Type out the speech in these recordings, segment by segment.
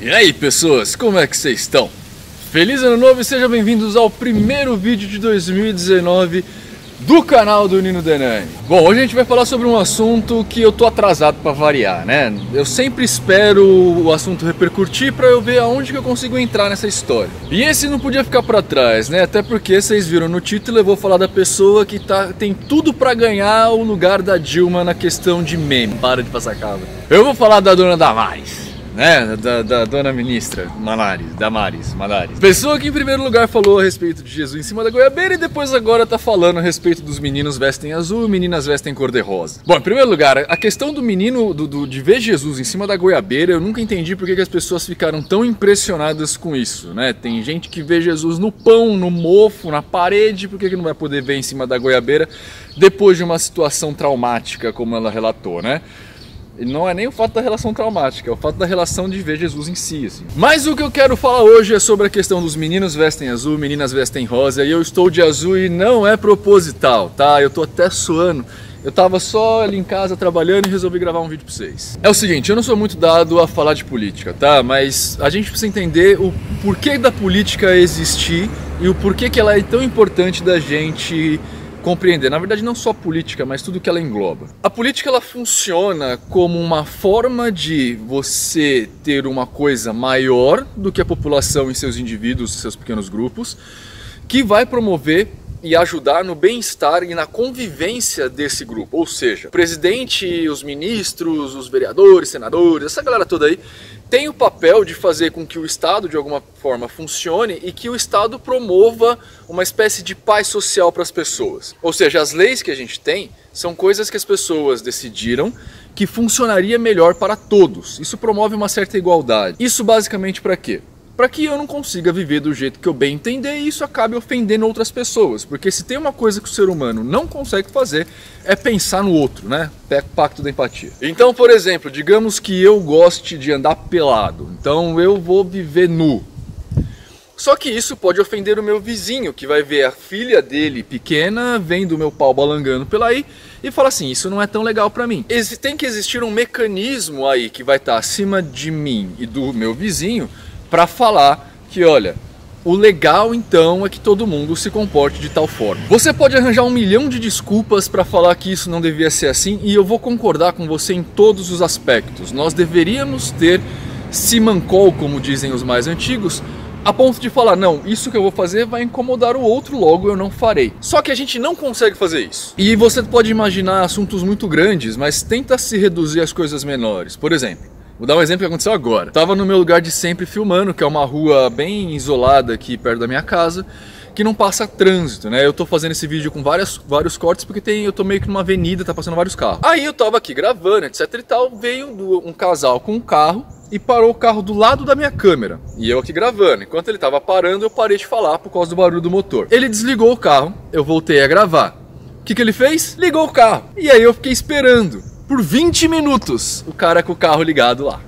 E aí pessoas, como é que vocês estão? Feliz ano novo e sejam bem-vindos ao primeiro vídeo de 2019 do canal do Nino Denani. Bom, hoje a gente vai falar sobre um assunto que eu tô atrasado pra variar, né? Eu sempre espero o assunto repercutir pra eu ver aonde que eu consigo entrar nessa história. E esse não podia ficar pra trás, né? Até porque vocês viram no título, eu vou falar da pessoa que tem tudo pra ganhar o lugar da Dilma na questão de meme. Para de passar cabra. Eu vou falar da dona Damares. Né, da dona ministra Damares. Pessoa que em primeiro lugar falou a respeito de Jesus em cima da goiabeira e depois agora tá falando a respeito dos meninos vestem azul, meninas vestem cor-de-rosa. Bom, em primeiro lugar, a questão do menino, de ver Jesus em cima da goiabeira, eu nunca entendi porque que as pessoas ficaram tão impressionadas com isso, né? Tem gente que vê Jesus no pão, no mofo, na parede, por que não vai poder ver em cima da goiabeira depois de uma situação traumática como ela relatou, né? E não é nem o fato da relação traumática, é o fato da relação de ver Jesus em si, assim. Mas o que eu quero falar hoje é sobre a questão dos meninos vestem azul, meninas vestem rosa, e eu estou de azul e não é proposital, tá? Eu tô até suando. Eu tava só ali em casa trabalhando e resolvi gravar um vídeo pra vocês. É o seguinte, eu não sou muito dado a falar de política, tá? Mas a gente precisa entender o porquê da política existir e o porquê que ela é tão importante da gente compreender. Na verdade, não só política, mas tudo que ela engloba. A política, ela funciona como uma forma de você ter uma coisa maior do que a população em seus indivíduos, seus pequenos grupos, que vai promover e ajudar no bem-estar e na convivência desse grupo. Ou seja, o presidente, os ministros, os vereadores, senadores, essa galera toda aí, tem o papel de fazer com que o Estado, de alguma forma, funcione e que o Estado promova uma espécie de paz social para as pessoas. Ou seja, as leis que a gente tem são coisas que as pessoas decidiram que funcionaria melhor para todos. Isso promove uma certa igualdade. Isso basicamente para quê? Para que eu não consiga viver do jeito que eu bem entender e isso acabe ofendendo outras pessoas. Porque se tem uma coisa que o ser humano não consegue fazer, é pensar no outro, né? Pacto da empatia. Então, por exemplo, digamos que eu goste de andar pelado. Então eu vou viver nu. Só que isso pode ofender o meu vizinho, que vai ver a filha dele pequena, vendo o meu pau balangando pela aí, e fala assim, isso não é tão legal pra mim. Tem que existir um mecanismo aí que vai estar acima de mim e do meu vizinho, para falar que, olha, o legal então é que todo mundo se comporte de tal forma. Você pode arranjar 1 milhão de desculpas para falar que isso não devia ser assim e eu vou concordar com você em todos os aspectos. Nós deveríamos ter simancol, como dizem os mais antigos, a ponto de falar, não, isso que eu vou fazer vai incomodar o outro, logo eu não farei. Só que a gente não consegue fazer isso. E você pode imaginar assuntos muito grandes, mas tenta se reduzir às coisas menores. Por exemplo, vou dar um exemplo que aconteceu agora. Tava no meu lugar de sempre filmando, que é uma rua bem isolada aqui perto da minha casa, que não passa trânsito, né? Eu tô fazendo esse vídeo com vários cortes porque eu tô meio que numa avenida, tá passando vários carros. Aí eu tava aqui gravando, etc e tal, veio um casal com um carro e parou o carro do lado da minha câmera. E eu aqui gravando. Enquanto ele tava parando, eu parei de falar por causa do barulho do motor. Ele desligou o carro, eu voltei a gravar. O que ele fez? Ligou o carro. E aí eu fiquei esperando por 20 minutos o cara com o carro ligado lá.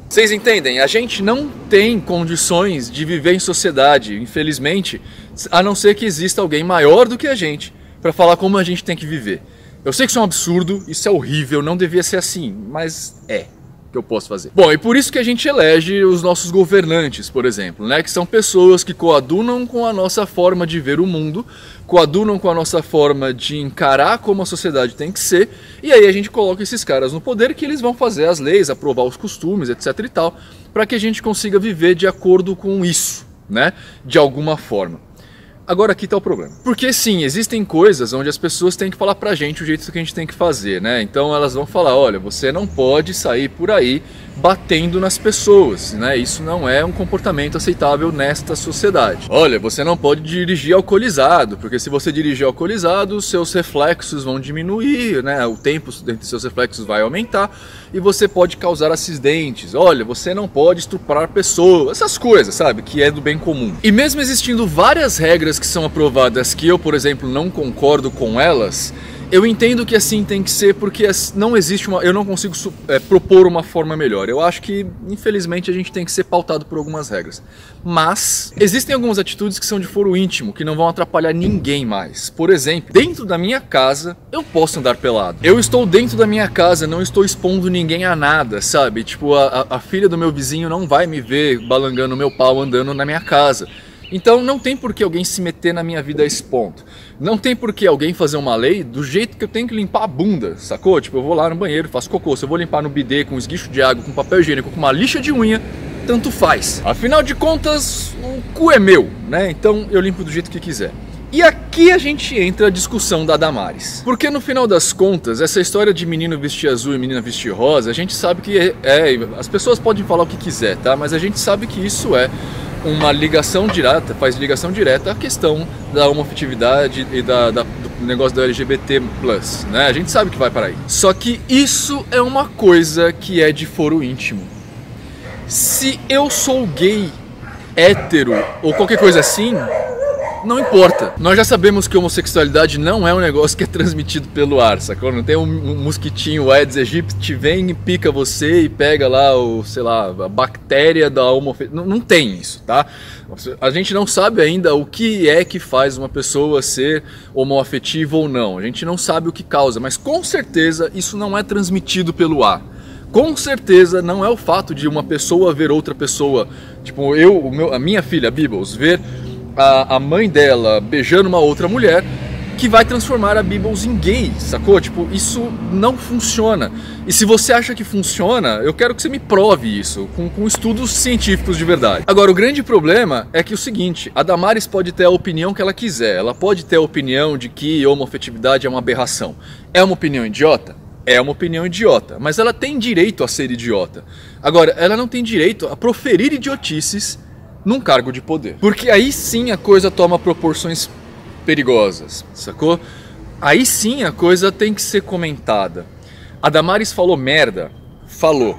Vocês entendem? A gente não tem condições de viver em sociedade, infelizmente, a não ser que exista alguém maior do que a gente para falar como a gente tem que viver. Eu sei que isso é um absurdo, isso é horrível, não devia ser assim, mas é que eu posso fazer. Bom, e por isso que a gente elege os nossos governantes, por exemplo, né? Que são pessoas que coadunam com a nossa forma de ver o mundo, coadunam com a nossa forma de encarar como a sociedade tem que ser, e aí a gente coloca esses caras no poder que eles vão fazer as leis, aprovar os costumes, etc e tal, para que a gente consiga viver de acordo com isso, né? De alguma forma. Agora aqui tá o problema. Porque sim, existem coisas onde as pessoas têm que falar pra gente o jeito que a gente tem que fazer, né? Então elas vão falar, olha, você não pode sair por aí batendo nas pessoas, né? Isso não é um comportamento aceitável nesta sociedade. Olha, você não pode dirigir alcoolizado, porque se você dirigir alcoolizado, seus reflexos vão diminuir, né? O tempo entre seus reflexos vai aumentar e você pode causar acidentes. Olha, você não pode estuprar pessoas, essas coisas, sabe? Que é do bem comum. E mesmo existindo várias regras que são aprovadas que eu, por exemplo, não concordo com elas, eu entendo que assim tem que ser porque não existe eu não consigo propor uma forma melhor. Eu acho que, infelizmente, a gente tem que ser pautado por algumas regras. Mas existem algumas atitudes que são de foro íntimo, que não vão atrapalhar ninguém mais. Por exemplo, dentro da minha casa, eu posso andar pelado. Eu estou dentro da minha casa, não estou expondo ninguém a nada, sabe? Tipo, a filha do meu vizinho não vai me ver balangando meu pau andando na minha casa. Então não tem por que alguém se meter na minha vida a esse ponto. Não tem por que alguém fazer uma lei do jeito que eu tenho que limpar a bunda, sacou? Tipo, eu vou lá no banheiro, faço cocô. Se eu vou limpar no bidê com esguicho de água, com papel higiênico, com uma lixa de unha, tanto faz. Afinal de contas, o cu é meu, né? Então eu limpo do jeito que quiser. E aqui a gente entra a discussão da Damares. Porque no final das contas, essa história de menino vestir azul e menina vestir rosa, a gente sabe que as pessoas podem falar o que quiser, tá? Mas a gente sabe que isso é uma ligação direta, faz ligação direta à questão da homoafetividade e do negócio do LGBT+, né? A gente sabe que vai para aí. Só que isso é uma coisa que é de foro íntimo. Se eu sou gay, hétero ou qualquer coisa assim, não importa. Nós já sabemos que a homossexualidade não é um negócio que é transmitido pelo ar, sacou? Não tem um mosquitinho, o Aedes aegypti, vem e pica você e pega lá, sei lá, a bactéria da homofobia. Não tem isso, tá? A gente não sabe ainda o que é que faz uma pessoa ser homoafetiva ou não. A gente não sabe o que causa, mas com certeza isso não é transmitido pelo ar. Com certeza não é o fato de uma pessoa ver outra pessoa, tipo a minha filha, a Bibbles, ver a mãe dela beijando uma outra mulher, que vai transformar a Bibbles em gay, sacou? Tipo, isso não funciona. E se você acha que funciona, eu quero que você me prove isso, com estudos científicos de verdade. Agora, o grande problema é que o seguinte, a Damares pode ter a opinião que ela quiser, ela pode ter a opinião de que homoafetividade é uma aberração. É uma opinião idiota? É uma opinião idiota, mas ela tem direito a ser idiota. Agora, ela não tem direito a proferir idiotices num cargo de poder. Porque aí sim a coisa toma proporções perigosas, sacou? Aí sim a coisa tem que ser comentada. A Damares falou merda? Falou.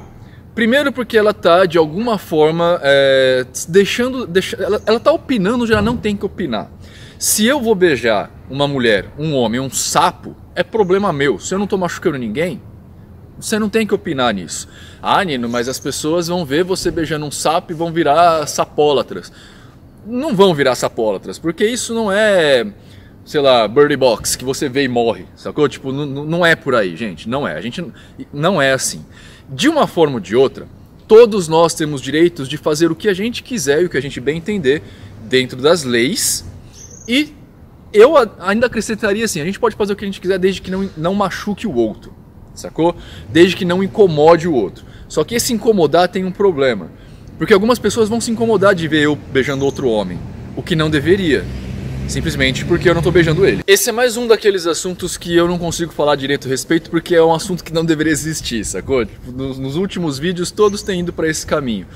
Primeiro porque ela tá, de alguma forma, ela tá opinando onde ela não tem que opinar. Se eu vou beijar uma mulher, um homem, um sapo, é problema meu. Se eu não tô machucando ninguém, você não tem que opinar nisso. Ah, Nino, mas as pessoas vão ver você beijando um sapo e vão virar sapólatras. Não vão virar sapólatras, porque isso não é, sei lá, Bird Box, que você vê e morre, sacou? Tipo, não é por aí, gente, não é. A gente não é assim. De uma forma ou de outra, todos nós temos direitos de fazer o que a gente quiser e o que a gente bem entender dentro das leis. E eu ainda acrescentaria assim, a gente pode fazer o que a gente quiser desde que não machuque o outro, sacou? Desde que não incomode o outro. Só que esse incomodar tem um problema, porque algumas pessoas vão se incomodar de ver eu beijando outro homem, o que não deveria, simplesmente porque eu não estou beijando ele. Esse é mais um daqueles assuntos que eu não consigo falar direito a respeito, porque é um assunto que não deveria existir, sacou? Nos últimos vídeos todos têm ido para esse caminho.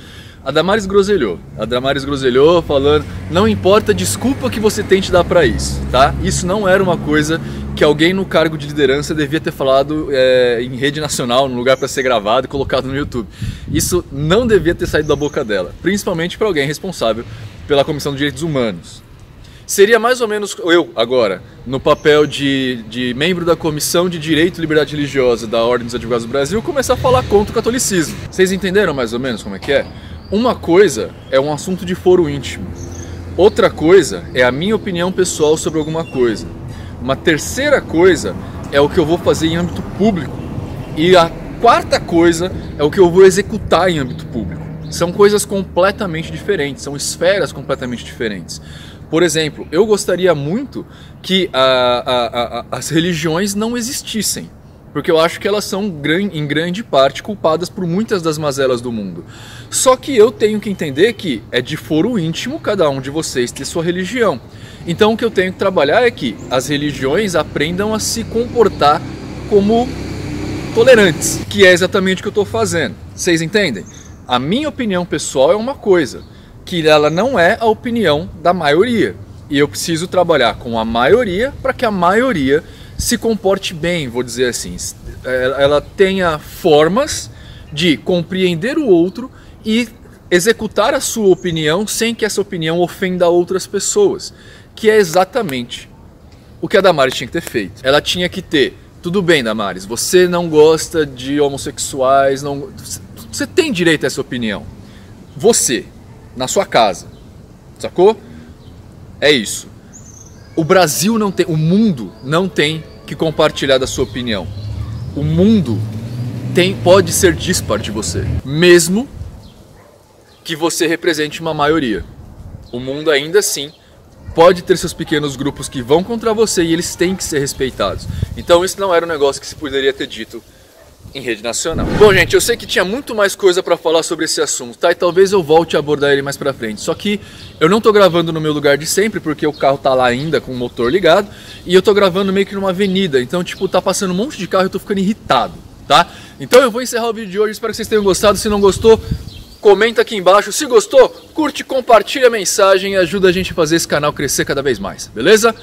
A Damares groselhou falando, não importa a desculpa que você tente dar para isso, tá? Isso não era uma coisa que alguém no cargo de liderança devia ter falado em rede nacional, num lugar para ser gravado e colocado no YouTube. Isso não devia ter saído da boca dela, principalmente para alguém responsável pela Comissão de Direitos Humanos. Seria mais ou menos eu, agora, no papel de membro da Comissão de Direito e Liberdade Religiosa da Ordem dos Advogados do Brasil, começar a falar contra o catolicismo. Vocês entenderam mais ou menos como é que é? Uma coisa é um assunto de foro íntimo. Outra coisa é a minha opinião pessoal sobre alguma coisa. Uma terceira coisa é o que eu vou fazer em âmbito público. E a quarta coisa é o que eu vou executar em âmbito público. São coisas completamente diferentes, são esferas completamente diferentes. Por exemplo, eu gostaria muito que as religiões não existissem, porque eu acho que elas são, em grande parte, culpadas por muitas das mazelas do mundo. Só que eu tenho que entender que é de foro íntimo cada um de vocês ter sua religião. Então o que eu tenho que trabalhar é que as religiões aprendam a se comportar como tolerantes, que é exatamente o que eu estou fazendo. Vocês entendem? A minha opinião pessoal é uma coisa, que ela não é a opinião da maioria. E eu preciso trabalhar com a maioria para que a maioria se comporte bem, vou dizer assim. Ela tenha formas de compreender o outro e executar a sua opinião sem que essa opinião ofenda outras pessoas. Que é exatamente o que a Damares tinha que ter feito. Ela tinha que ter, tudo bem, Damares, você não gosta de homossexuais, não... Você tem direito a essa opinião. Você, na sua casa, sacou? É isso. O Brasil não tem, o mundo não tem que compartilhar da sua opinião. O mundo pode ser dispar de você, mesmo que você represente uma maioria. O mundo ainda assim pode ter seus pequenos grupos que vão contra você e eles têm que ser respeitados. Então isso não era um negócio que se poderia ter dito em rede nacional. Bom, gente, eu sei que tinha muito mais coisa pra falar sobre esse assunto, tá? E talvez eu volte a abordar ele mais pra frente. Só que eu não tô gravando no meu lugar de sempre, porque o carro tá lá ainda com o motor ligado, e eu tô gravando meio que numa avenida. Então, tipo, tá passando um monte de carro e eu tô ficando irritado, tá? Então eu vou encerrar o vídeo de hoje, espero que vocês tenham gostado. Se não gostou, comenta aqui embaixo. Se gostou, curte, compartilha a mensagem e ajuda a gente a fazer esse canal crescer cada vez mais, beleza?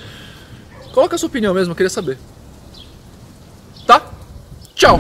Coloca a sua opinião mesmo, eu queria saber. Tá? Tchau!